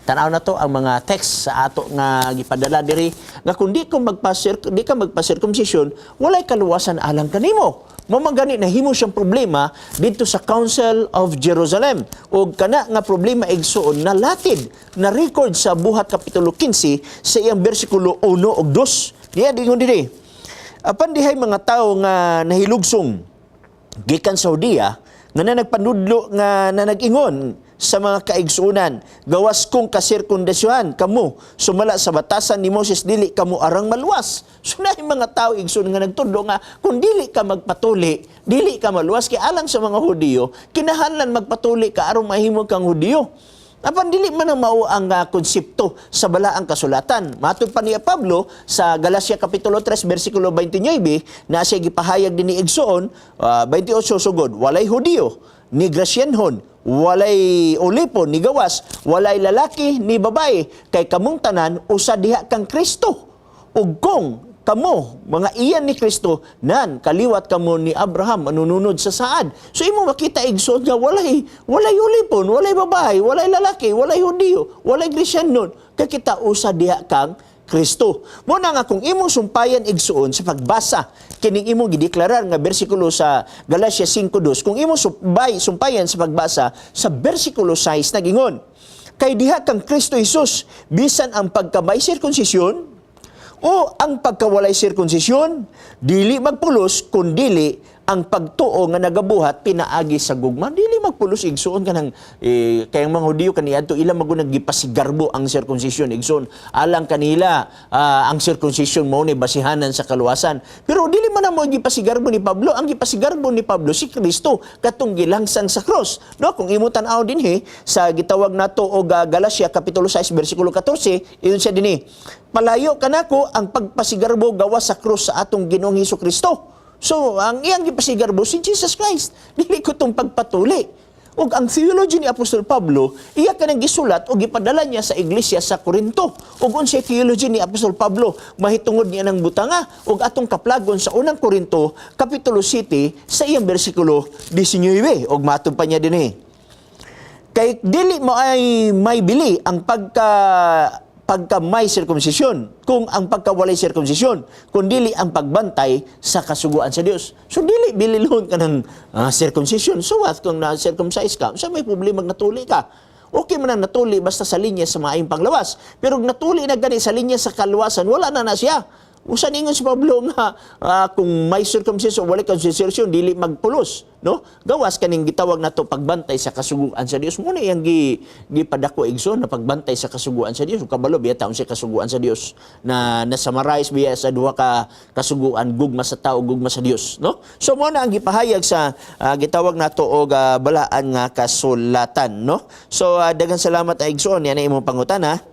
Tanaw na to ang mga text sa ato nga gipadala diri nga kung di ka magpa-circumcision, walay kaluwasan alang kanimo. Mamagani na himo siyang problema dito sa Council of Jerusalem. O kana nga problema igsuon na latid na record sa Buhat Kapitulo 15 sa iyang bersikulo 1 ug 2. Niya dingon diri. Apan dihay mga tawo nga nahilugsong gikan sa Judea nga nagpanudlo nga nag-ingon sa mga kaigsuunan, gawas kong kasirkundasyon kamo sumala sa batasan ni Moses, dili kamo arang maluwas. So na mga tao igsoon nga nagtudlo nga kung dili ka magpatuli, dili ka maluwas kay alang sa mga Hudiyo, kinahanglan magpatuli ka aron mahimo kang Hudiyo. Apan dili man ang mao ang konsepto sa balaang kasulatan. Matod pa ni Pablo sa Galacia Kapitulo 3 bersikulo 29 na siya gipahayag dinhi igsoon 28 sugod, walay Hudiyo ni Grasyenhon, walay ulipon ni gawas, walay lalaki ni babae, kay kamong tanan usa diha kang Kristo. Ug kung kamo mga iyan ni Kristo nan kaliwat kamo ni Abraham manununod sa saad. So imo makita igsoon nga walay ulipon, walay babae, walay lalaki, walay Hudiyo, walay Grasyenhon, kay kita usa diha kang Kristo. Muna nga kung imong sumpayan igsuon sa pagbasa kining imong gideklarar nga bersikulo sa Galacia 5:2, kung imong sumpayan sa pagbasa sa bersikulo 6 nagingon, kay diha kang Kristo Jesus bisan ang pagkamay sirkonsisyon o ang pagkawalay sirkonsisyon, dili magpulos kundili ang pagtuo nga nagabuhat pinaagi sa gugma. Dili magpulos igsuon kanang kayang mga Hudiyo kaniadto ila magunag gipasigarbo ang sirkonsisyon igsuon alang kanila ang sirkonsisyon mao ni basihanan sa kaluwasan. Pero dili man mo gipasigarbo ni Pablo, ang gipasigarbo ni Pablo si Kristo katong gilangsang sa cross. No, kung imo tan-aw dinhi sa gitawag nato og Galacia kapitulo 6 bersikulo 14, iyon siya dinhi. Palayo kanako ang pagpasigarbo gawas sa cross sa atong Ginoong Hesukristo. So, ang iyang gipasigarbo si Jesus Christ. Dili ko itong pagpatuli. O ang theology ni Apostol Pablo, iya ka nang gisulat o gipadala niya sa iglesia sa Corinto. O kung siya theology ni Apostol Pablo, mahitungod niya ng butanga o atong kaplagon sa unang Corinto, Kapitulo 7, sa iyang bersikulo 19. O matod pa niya din eh. Kay dili mo ay may bili ang pagka may sirkumsisyon, kung ang pagkawalay sirkumsisyon, kung dili ang pagbantay sa kasuguan sa Dios. So dili bililhon ka ng sirkumsisyon. So what kung na-circumcise ka? So may problema natuli ka. Okay man ang natuli basta sa linya sa maayong panglawas. Pero natuli na gani sa linya sa kaluwasan, wala na siya. Usan ingon si Pablo nga kung may circumcision o wala circumcision dili magpulos, no? Gawas kaning gitawag nato pagbantay sa kasuguan sa Dios. Muna yang gipadako igsoon na pagbantay sa kasuguan sa Dios. Kabalo biya taon sa kasuguan sa Dios na summarize biya sa duha ka kasuguan, gugma sa tao, gugma sa Dios, no? So muna ang gipahayag sa gitawag nato og balaan nga kasulatan, no? So daghang salamat igsoon yan ang imong pangutana.